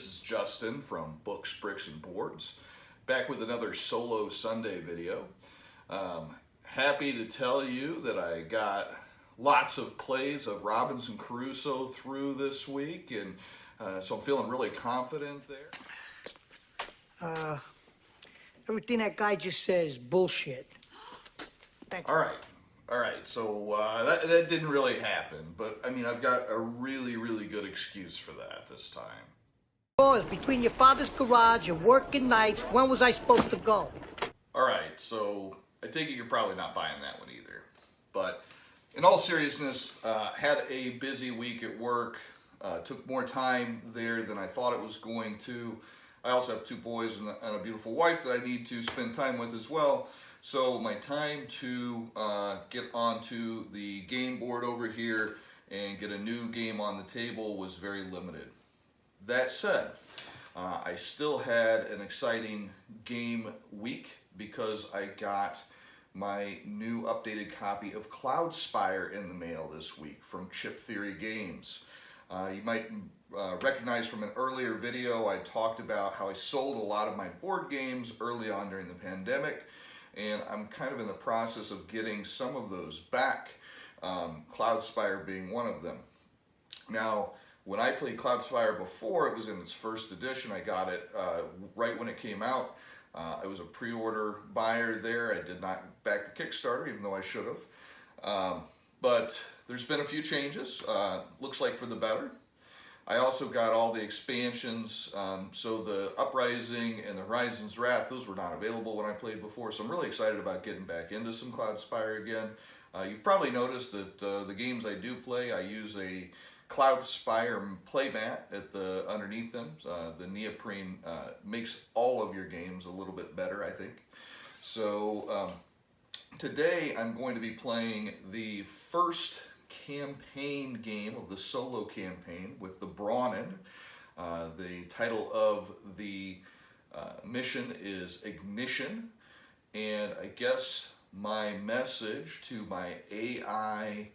this is Justin from Books, Bricks, and Boards, back with another Solo Sunday video. Happy to tell you that I got lots of plays of Robinson Crusoe through this week, and so I'm feeling really confident there. Everything that guy just said is bullshit. Thank you. All right, so that didn't really happen, but I mean, I've got a really good excuse for that this time. Oh, it's between your father's garage and working nights. When was I supposed to go? All right, so I take it you're probably not buying that one either. But in all seriousness, had a busy week at work. Took more time there than I thought it was going to. I also have two boys and a beautiful wife that I need to spend time with as well. So my time to get onto the game board over here and get a new game on the table was very limited. That said, I still had an exciting game week because I got my new updated copy of Cloudspire in the mail this week from Chip Theory Games. You might recognize from an earlier video I talked about how I sold a lot of my board games early on during the pandemic, and I'm kind of in the process of getting some of those back, Cloudspire being one of them. Now, when I played Cloudspire before, it was in its first edition. I got it right when it came out. I was a pre-order buyer there. I did not back the Kickstarter, even though I should have. But there's been a few changes. Looks like for the better. I also got all the expansions. So the Uprising and the Horizon's Wrath, those were not available when I played before. So I'm really excited about getting back into some Cloudspire again. You've probably noticed that the games I do play, I use a Cloudspire playmat at the underneath them. The neoprene makes all of your games a little bit better, I think. So today I'm going to be playing the first campaign game of the solo campaign with the Braunen. The title of the mission is Ignition, and I guess my message to my AI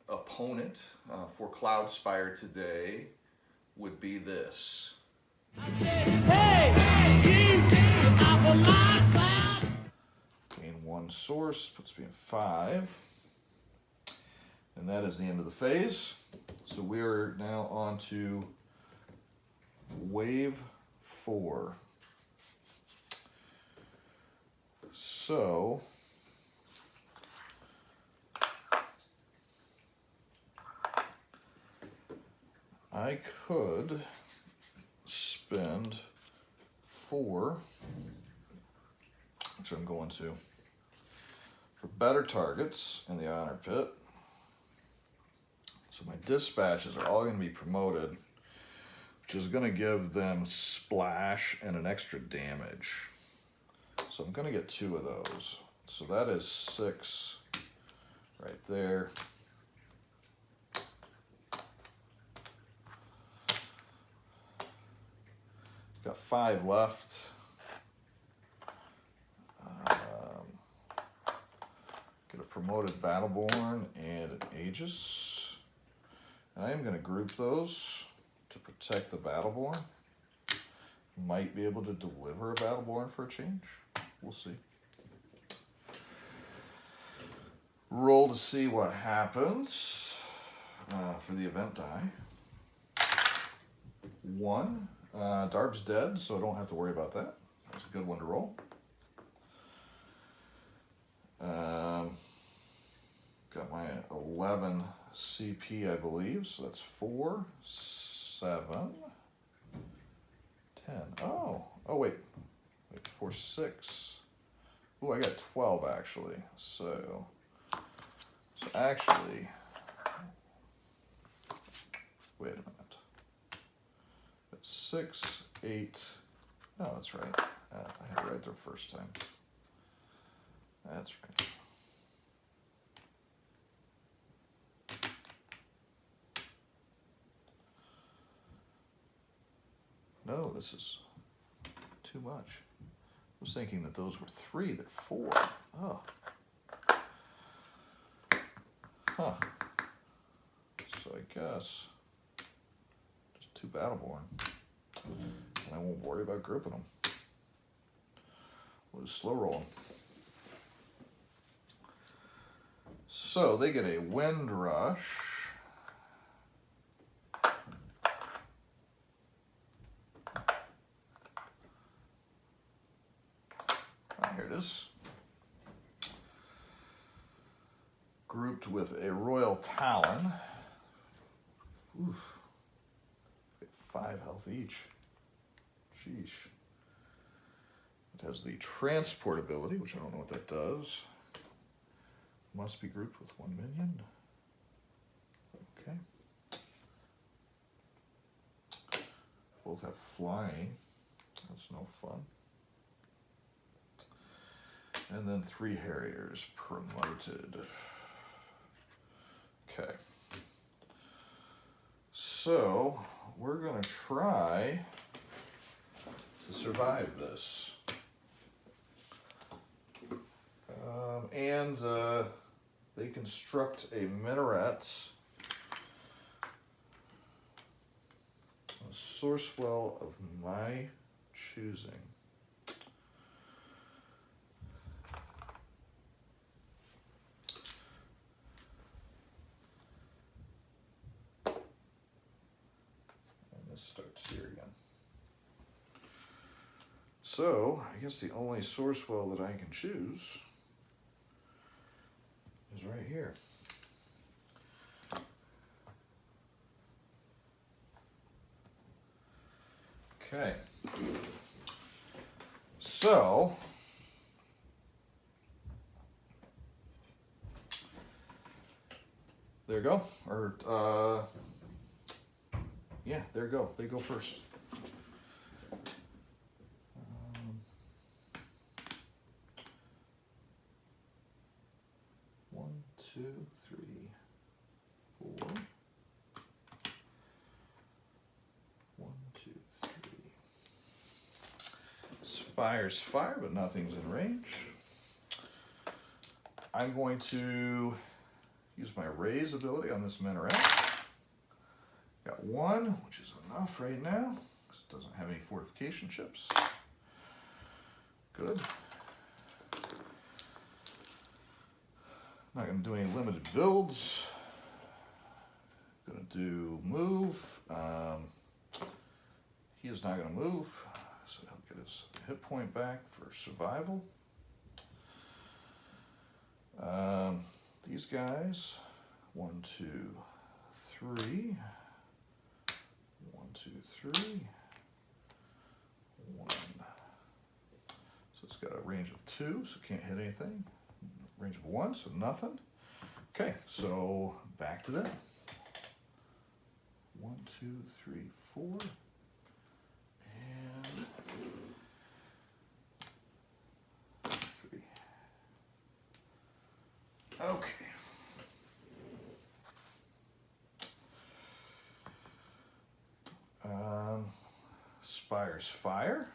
opponent for Cloudspire today would be this. I said, hey, you off of my cloud. Gain one source, puts me in 5. And that is the end of the phase. So we are now on to wave 4. So I could spend 4, which I'm going to, for better targets in the honor pit. So my dispatches are all going to be promoted, which is going to give them splash and an extra damage. So I'm going to get 2 of those. So that is 6 right there. Got 5 left. Get a promoted Battleborn and an Aegis. And I am going to group those to protect the Battleborn. Might be able to deliver a Battleborn for a change. We'll see. Roll to see what happens for the event die. 1. Darb's dead, so I don't have to worry about that. That's a good one to roll. Got my 11 CP, I believe, so that's 4, 7, 10. Oh, wait, 4, 6. Oh, I got 12 actually. So actually, wait a minute. That's 6, 8. No, that's right. I had it right the first time. That's right. No, this is too much. I was thinking that those were 3, they're 4. Oh. Huh. So I guess just 2 Battleborn. And I won't worry about gripping them. We'll just slow roll them. So they get a Wind Rush. Here it is. Grouped with a Royal Talon. Oof. 5 health each. Sheesh. It has the transport ability, which I don't know what that does. Must be grouped with 1 minion. Okay. Both have flying. That's no fun. And then 3 Harriers promoted. Okay. So we're going to try to survive this. And they construct a minaret, a source well of my choosing. And this starts here again. So I guess the only source well that I can choose is right here. Okay. So there you go. Or yeah, there you go. They go first. 1, 2, 3, 4. 1, 2, 3. Spire's fire, but nothing's in range. I'm going to use my raise ability on this minaret. Got 1, which is enough right now, because it doesn't have any fortification chips. Good. Not going to do any limited builds. Going to do move. He is not going to move, so he'll get his hit point back for survival. These guys, 1, 2, 3. 1, 2, 3. 1. So it's got a range of 2, so can't hit anything. Range of 1, so nothing. Okay, so back to that. 1, 2, 3, 4. And 3. Okay. Spire's fire.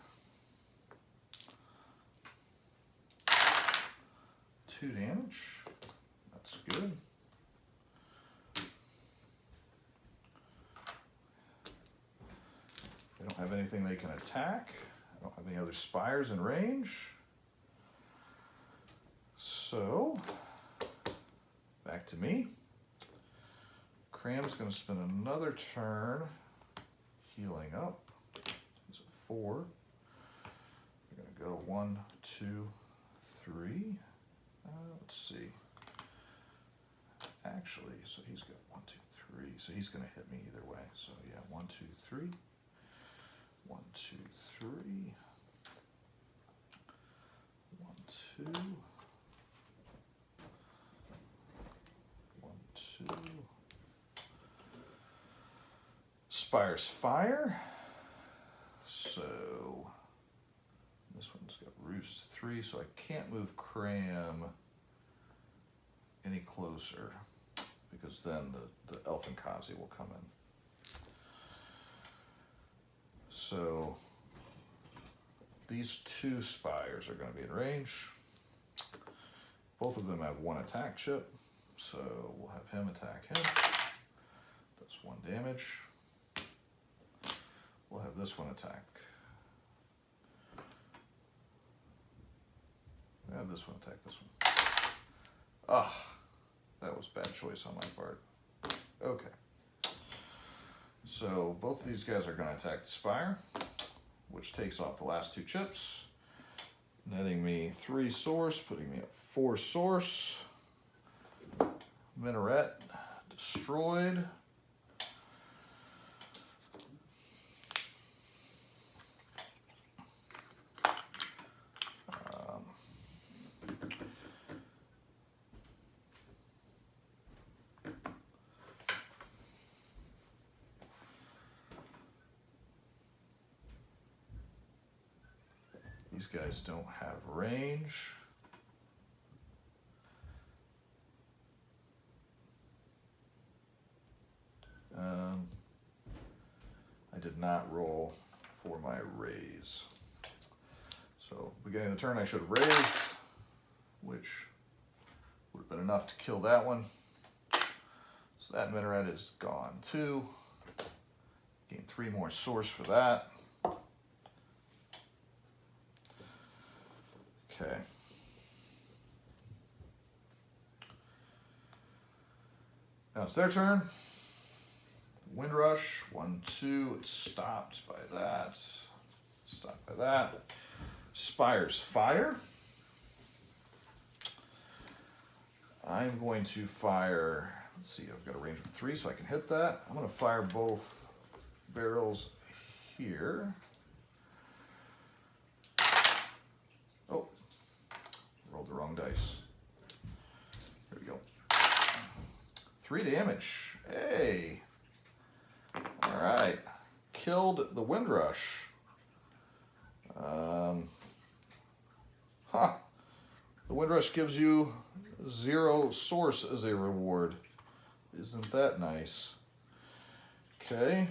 2 damage. That's good. They don't have anything they can attack. I don't have any other spires in range. So, back to me. Cram's going to spend another turn healing up. He's at 4. We're going to go 1, 2, 3. Let's see. Actually, so he's got 1, 2, 3. So he's going to hit me either way. So yeah, 1, 2, 3. 1, 2, 3. 1, 2. 1, 2. Spire's fire. So this one's got roost 3, so I can't move Cram any closer because then the Elfin Kazi will come in. So these 2 spires are going to be in range. Both of them have 1 attack chip, so we'll have him attack him. That's 1 damage. this one attack. Have this one attack this one. Ah, that was bad choice on my part. Okay. So both of these guys are going to attack the Spire, which takes off the last 2 chips, netting me 3 source, putting me at 4 source. Minaret destroyed. These guys don't have range. I did not roll for my raise. So beginning of the turn I should have raised, which would have been enough to kill that one. So that Minaret is gone too. Gain 3 more source for that. Okay. Now it's their turn. Windrush, 1, 2, it's stopped by that. Stopped by that. Spire's fire. I'm going to fire, let's see, I've got a range of 3 so I can hit that. I'm going to fire both barrels here. Oh, rolled the wrong dice. There we go. 3 damage. Hey. All right. Killed the Windrush. The Windrush gives you 0 source as a reward. Isn't that nice? Okay.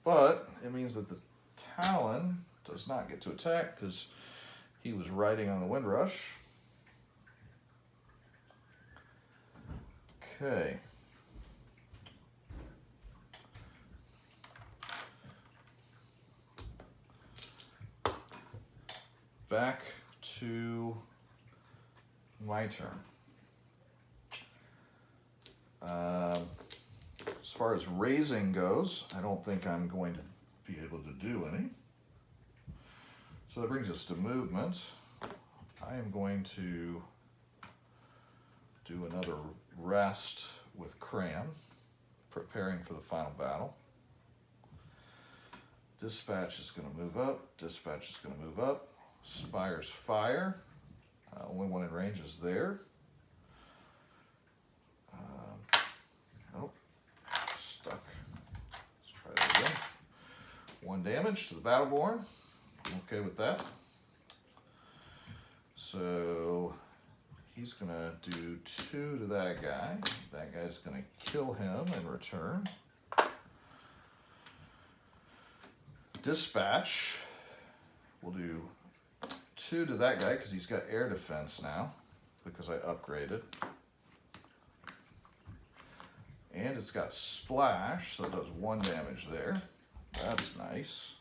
But it means that the Talon does not get to attack because he was riding on the Windrush. Okay. Back to my turn. As far as raising goes, I don't think I'm going to be able to do any. So that brings us to movement. I am going to do another rest with Cram, preparing for the final battle. Dispatch is going to move up. Dispatch is going to move up. Spire's fire. Only one in range is there. Oh, stuck. Let's try that again. 1 damage to the Battleborn. Okay with that. So he's going to do 2 to that guy. That guy's going to kill him in return. Dispatch will do 2 to that guy because he's got air defense now because I upgraded. And it's got splash, so it does 1 damage there. That's nice.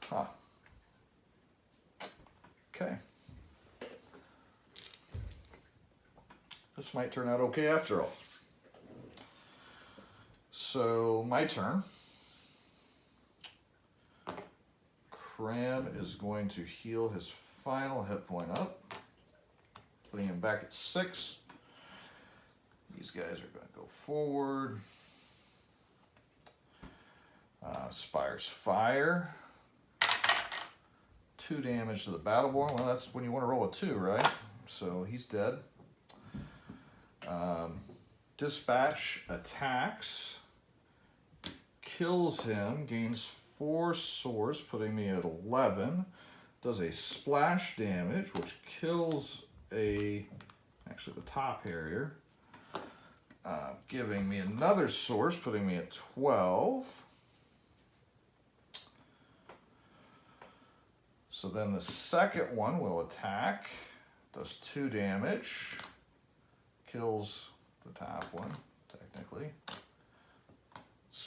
Huh. Okay. This might turn out okay after all. So, my turn. Cram is going to heal his final hit point up, putting him back at 6. These guys are going to go forward. Spire's fire. 2 damage to the Battleborn. Well, that's when you want to roll a 2, right? So he's dead. Dispatch attacks. Kills him. Gains 4 source, putting me at 11. Does a splash damage, which kills actually the top Harrier. Giving me another source, putting me at 12. So then the second one will attack, does 2 damage, kills the top one, technically.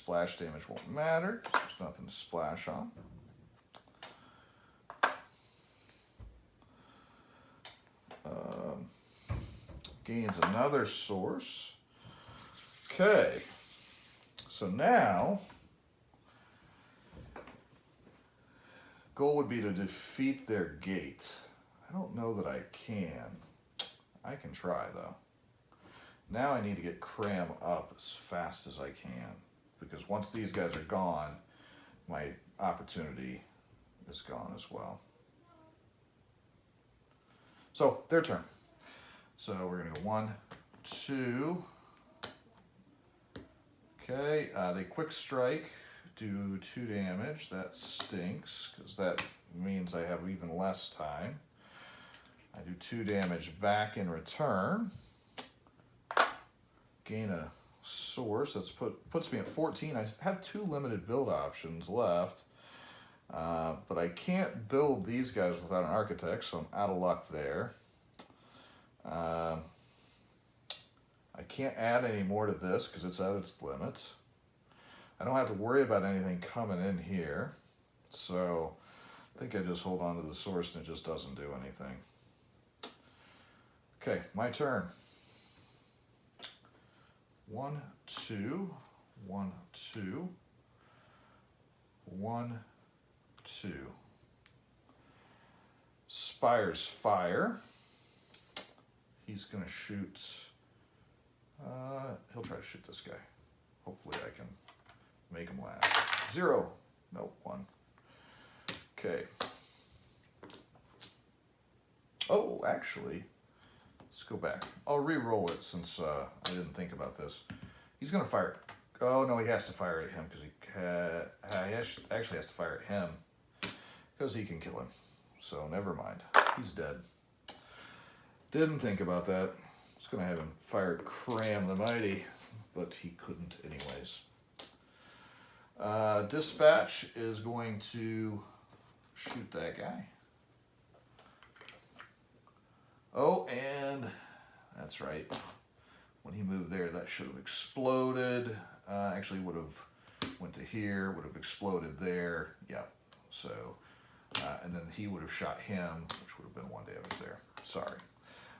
splash damage won't matter because there's nothing to splash on. Gains another source. Okay, so now goal would be to defeat their gate. I don't know that I can. I can try though. Now I need to get Cram up as fast as I can, because once these guys are gone, my opportunity is gone as well. So, their turn. So we're going to go 1, 2. Okay, they quick strike, do 2 damage. That stinks, because that means I have even less time. I do 2 damage back in return. Gain a source. That's puts me at 14. I have 2 limited build options left. But I can't build these guys without an architect, so I'm out of luck there. I can't add any more to this because it's at its limit. I don't have to worry about anything coming in here. So I think I just hold on to the source and it just doesn't do anything. Okay, my turn. 1, 2, 1, 2, 1, 2. Spire's fire. He's going to shoot. He'll try to shoot this guy. Hopefully I can make him last. 0. No, 1. Okay. Oh, actually, let's go back. I'll re-roll it since I didn't think about this. He's going to fire it. Oh, no, he has to fire at him because he actually has to fire at him because he can kill him. So never mind. He's dead. Didn't think about that. I was going to have him fire at Cram the Mighty, but he couldn't anyways. Dispatch is going to shoot that guy. Oh, and that's right. When he moved there, that should have exploded. Actually would have went to here, would have exploded there. Yep. So, and then he would have shot him, which would have been 1 damage there. Sorry.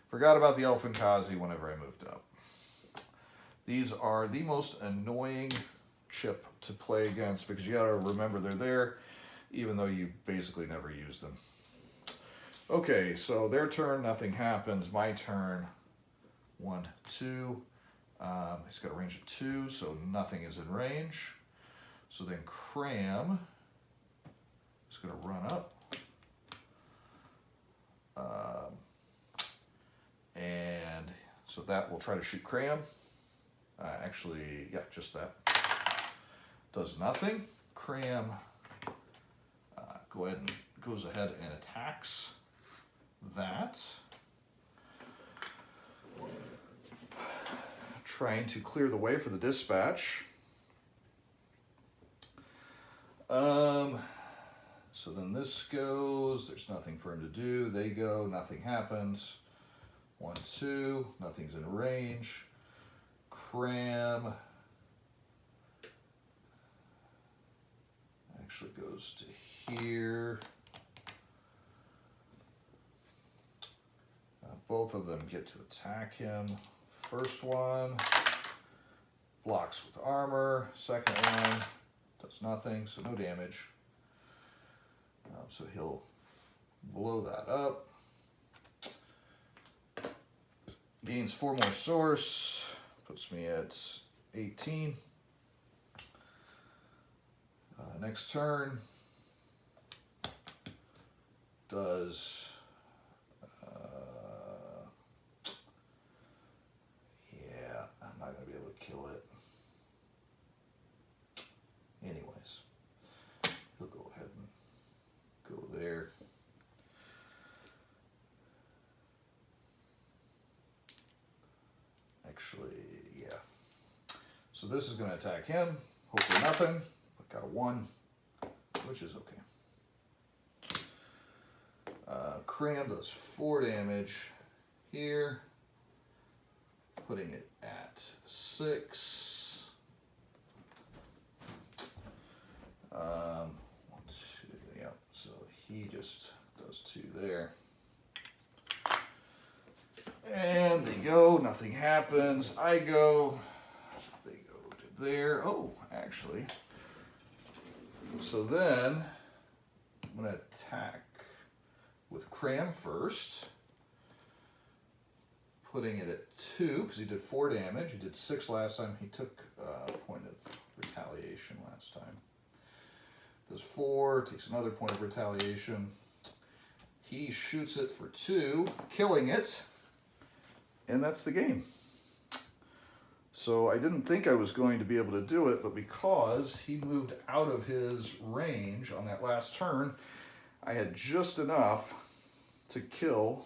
Forgot about the Elfin Kazi whenever I moved up. These are the most annoying chip to play against because you gotta remember they're there even though you basically never use them. Okay, so their turn, nothing happens. My turn, 1, 2. He's got a range of 2, so nothing is in range. So then Cram is going to run up. And so that will try to shoot Cram. Actually, yeah, just that. Does nothing. Cram goes ahead and attacks that. Trying to clear the way for the dispatch. So then this goes, there's nothing for him to do. They go, nothing happens. 1, 2, nothing's in range. Cram actually goes to here. Both of them get to attack him. First one blocks with armor. Second one does nothing, so no damage. So he'll blow that up. Gains 4 more source. Puts me at 18. Next turn does. I'm not going to be able to kill it. Anyways, he'll go ahead and go there. Actually, yeah. So this is going to attack him. Hopefully nothing, but got a 1, which is okay. Cram does 4 damage here. Putting it at 6. 1, 2, yeah, so he just does 2 there. And they go, nothing happens. I go, they go to there. Oh, actually. So then I'm going to attack with Cram first, putting it at 2 because he did 4 damage. He did 6 last time. He took a point of retaliation last time. Does 4, takes another point of retaliation. He shoots it for 2, killing it, and that's the game. So I didn't think I was going to be able to do it, but because he moved out of his range on that last turn, I had just enough to kill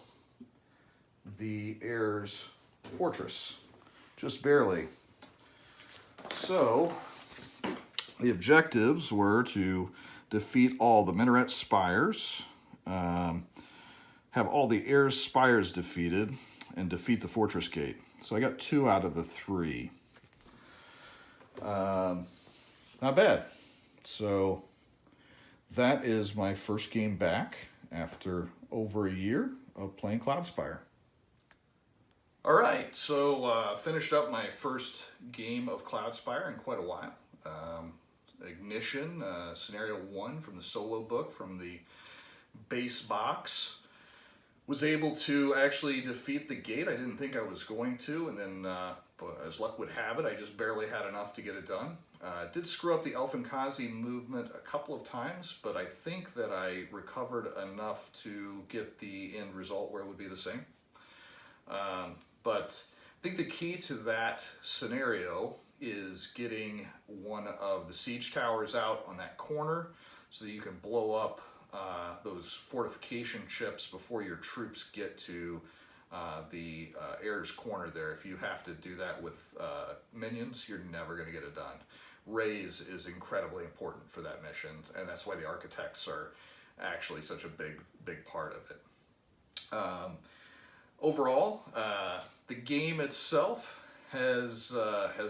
the heir's fortress. Just barely. So the objectives were to defeat all the minaret spires, have all the heir's spires defeated, and defeat the fortress gate. So I got 2 out of the 3. Not bad. So that is my first game back after over a year of playing Cloudspire. All right, so finished up my first game of Cloudspire in quite a while. Ignition, Scenario 1 from the solo book, from the base box. Was able to actually defeat the gate. I didn't think I was going to, and then as luck would have it, I just barely had enough to get it done. Did screw up the Elfinkazi movement a couple of times, but I think that I recovered enough to get the end result where it would be the same. But I think the key to that scenario is getting one of the siege towers out on that corner so that you can blow up those fortification chips before your troops get to the heir's corner there. If you have to do that with minions, you're never going to get it done. Raise is incredibly important for that mission, and that's why the architects are actually such a big part of it. Overall, the game itself has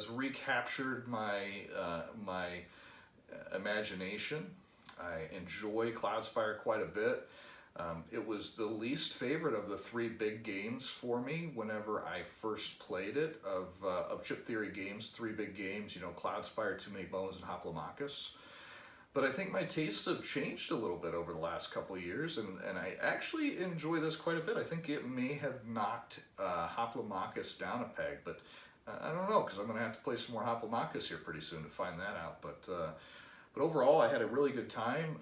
recaptured my imagination. I enjoy Cloudspire quite a bit. It was the least favorite of the 3 big games for me whenever I first played it. Of Chip Theory games, 3 big games, you know, Cloudspire, Too Many Bones, and Hoplomachus. But I think my tastes have changed a little bit over the last couple of years, and I actually enjoy this quite a bit. I think it may have knocked Hoplomachus down a peg, but I don't know, because I'm going to have to play some more Hoplomachus here pretty soon to find that out. But overall, I had a really good time.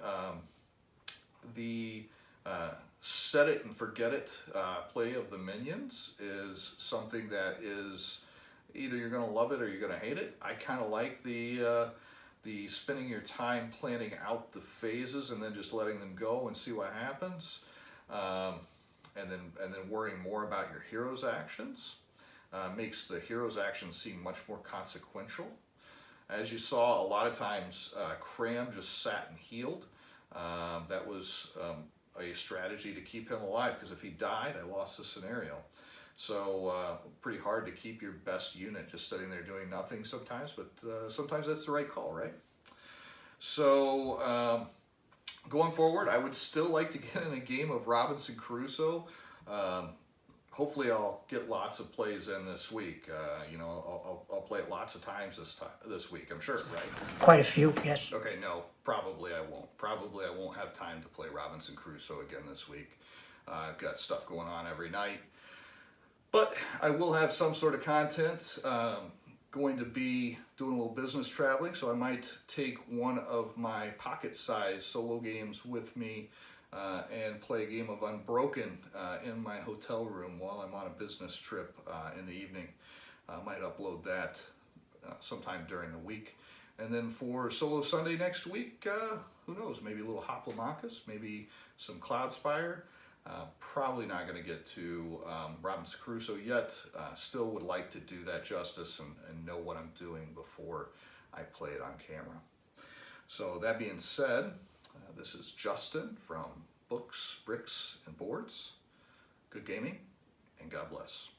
The set it and forget it play of the minions is something that is either you're going to love it or you're going to hate it. I kind of like the spending your time planning out the phases and then just letting them go and see what happens, and then worrying more about your hero's actions. Makes the hero's actions seem much more consequential. As you saw, a lot of times Cram just sat and healed. That was a strategy to keep him alive, because if he died, I lost the scenario. So pretty hard to keep your best unit just sitting there doing nothing sometimes, but sometimes that's the right call, right? So going forward, I would still like to get in a game of Robinson Crusoe. Hopefully I'll get lots of plays in this week. You know, I'll play it lots of times this week, I'm sure, right? Quite a few, yes. Okay, no, probably I won't. Probably I won't have time to play Robinson Crusoe again this week. I've got stuff going on every night. But I will have some sort of content. Going to be doing a little business traveling, so I might take one of my pocket-sized solo games with me and play a game of Unbroken in my hotel room while I'm on a business trip in the evening. I might upload that sometime during the week. And then for Solo Sunday next week, who knows, maybe a little Hoplomachus, maybe some Cloudspire. Probably not going to get to Robinson Crusoe yet. Still would like to do that justice and know what I'm doing before I play it on camera. So that being said, this is Justin from Books, Bricks, and Boards. Good gaming, and God bless.